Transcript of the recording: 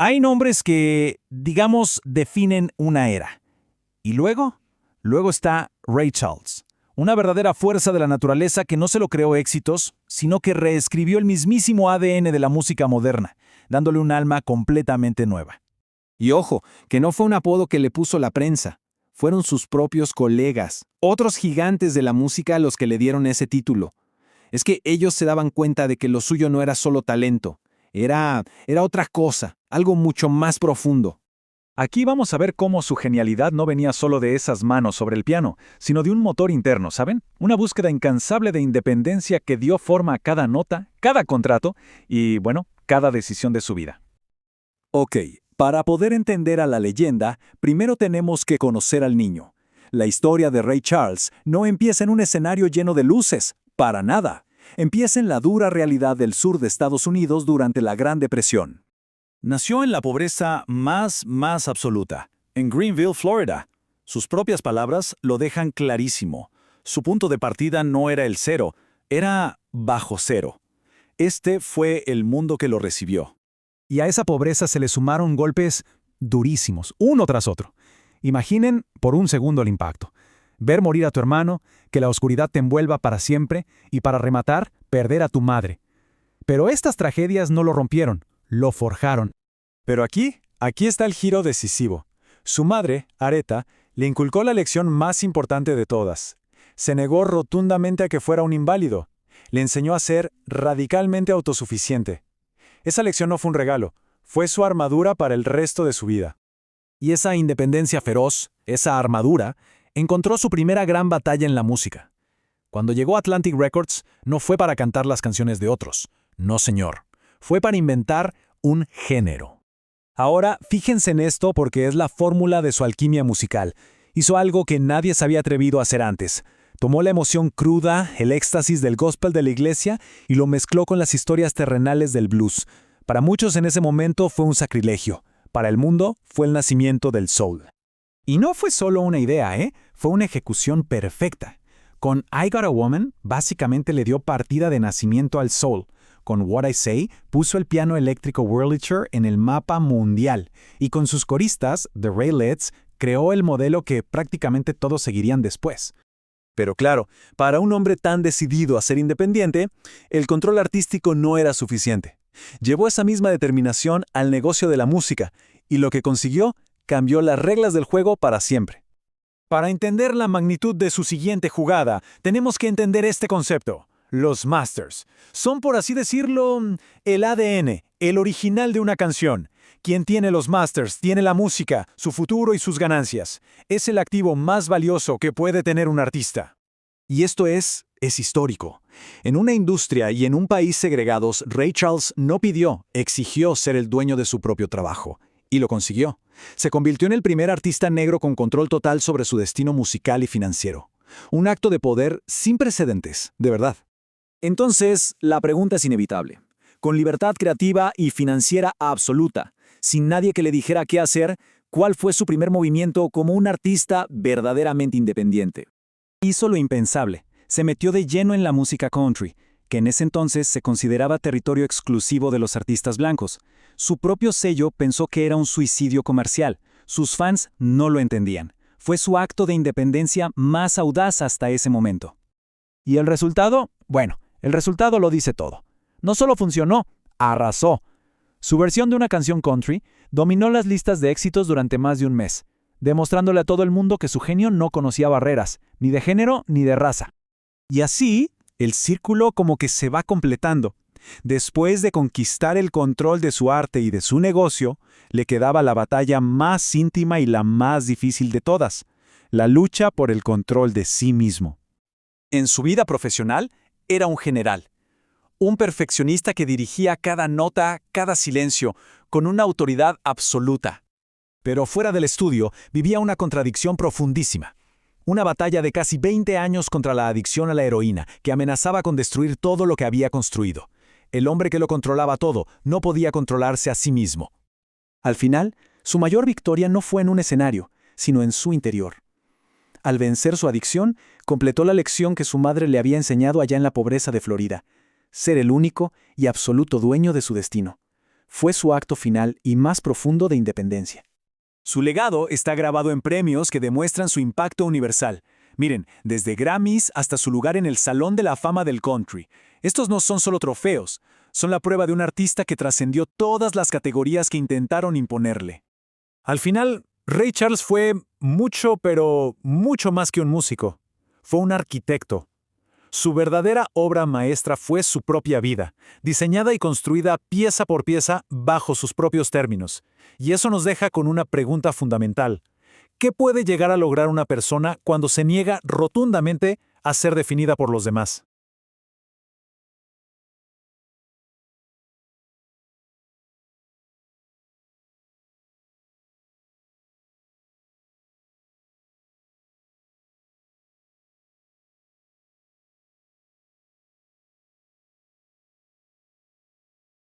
Hay nombres que, digamos, definen una era. Y luego está Ray Charles, una verdadera fuerza de la naturaleza que no se lo creó éxitos, sino que reescribió el mismísimo ADN de la música moderna, dándole un alma completamente nueva. Y ojo, que no fue un apodo que le puso la prensa. Fueron sus propios colegas, otros gigantes de la música los que le dieron ese título. Es que ellos se daban cuenta de que lo suyo no era solo talento, era otra cosa, algo mucho más profundo. Aquí vamos a ver cómo su genialidad no venía solo de esas manos sobre el piano, sino de un motor interno, ¿saben? Una búsqueda incansable de independencia que dio forma a cada nota, cada contrato y, bueno, cada decisión de su vida. Ok, para poder entender a la leyenda, primero tenemos que conocer al niño. La historia de Ray Charles no empieza en un escenario lleno de luces, para nada. Empieza en la dura realidad del sur de Estados Unidos durante la Gran Depresión. Nació en la pobreza más absoluta, en Greenville, Florida. Sus propias palabras lo dejan clarísimo. Su punto de partida no era el cero, era bajo cero. Este fue el mundo que lo recibió. Y a esa pobreza se le sumaron golpes durísimos, uno tras otro. Imaginen por un segundo el impacto. Ver morir a tu hermano, que la oscuridad te envuelva para siempre y para rematar, perder a tu madre. Pero estas tragedias no lo rompieron, lo forjaron. Pero aquí está el giro decisivo. Su madre, Aretha, le inculcó la lección más importante de todas. Se negó rotundamente a que fuera un inválido. Le enseñó a ser radicalmente autosuficiente. Esa lección no fue un regalo, fue su armadura para el resto de su vida. Y esa independencia feroz, esa armadura, encontró su primera gran batalla en la música. Cuando llegó a Atlantic Records, no fue para cantar las canciones de otros. No, señor. Fue para inventar un género. Ahora, fíjense en esto porque es la fórmula de su alquimia musical. Hizo algo que nadie se había atrevido a hacer antes. Tomó la emoción cruda, el éxtasis del gospel de la iglesia y lo mezcló con las historias terrenales del blues. Para muchos en ese momento fue un sacrilegio. Para el mundo fue el nacimiento del soul. Y no fue solo una idea, Fue una ejecución perfecta. Con I Got a Woman, básicamente le dio partida de nacimiento al soul. Con What I Say, puso el piano eléctrico Wurlitzer en el mapa mundial. Y con sus coristas, The Raelettes, creó el modelo que prácticamente todos seguirían después. Pero claro, para un hombre tan decidido a ser independiente, el control artístico no era suficiente. Llevó esa misma determinación al negocio de la música, y lo que consiguió cambió las reglas del juego para siempre. Para entender la magnitud de su siguiente jugada, tenemos que entender este concepto. Los masters. Son, por así decirlo, el ADN, el original de una canción. Quien tiene los masters tiene la música, su futuro y sus ganancias. Es el activo más valioso que puede tener un artista. Y esto es histórico. En una industria y en un país segregados, Ray Charles no pidió, exigió ser el dueño de su propio trabajo. Y lo consiguió. Se convirtió en el primer artista negro con control total sobre su destino musical y financiero. Un acto de poder sin precedentes, de verdad. Entonces, la pregunta es inevitable. Con libertad creativa y financiera absoluta, sin nadie que le dijera qué hacer, ¿cuál fue su primer movimiento como un artista verdaderamente independiente? Hizo lo impensable. Se metió de lleno en la música country, que en ese entonces se consideraba territorio exclusivo de los artistas blancos. Su propio sello pensó que era un suicidio comercial. Sus fans no lo entendían. Fue su acto de independencia más audaz hasta ese momento. ¿Y el resultado? Bueno, el resultado lo dice todo. No solo funcionó, arrasó. Su versión de una canción country dominó las listas de éxitos durante más de un mes, demostrándole a todo el mundo que su genio no conocía barreras, ni de género ni de raza. Y así, el círculo como que se va completando. Después de conquistar el control de su arte y de su negocio, le quedaba la batalla más íntima y la más difícil de todas, la lucha por el control de sí mismo. En su vida profesional, era un general. Un perfeccionista que dirigía cada nota, cada silencio, con una autoridad absoluta. Pero fuera del estudio, vivía una contradicción profundísima. Una batalla de casi 20 años contra la adicción a la heroína, que amenazaba con destruir todo lo que había construido. El hombre que lo controlaba todo no podía controlarse a sí mismo. Al final, su mayor victoria no fue en un escenario, sino en su interior. Al vencer su adicción, completó la lección que su madre le había enseñado allá en la pobreza de Florida: ser el único y absoluto dueño de su destino. Fue su acto final y más profundo de independencia. Su legado está grabado en premios que demuestran su impacto universal. Miren, desde Grammys hasta su lugar en el Salón de la Fama del Country. Estos no son solo trofeos, son la prueba de un artista que trascendió todas las categorías que intentaron imponerle. Al final, Ray Charles fue mucho, pero mucho más que un músico. Fue un arquitecto. Su verdadera obra maestra fue su propia vida, diseñada y construida pieza por pieza bajo sus propios términos. Y eso nos deja con una pregunta fundamental. ¿Qué puede llegar a lograr una persona cuando se niega rotundamente a ser definida por los demás?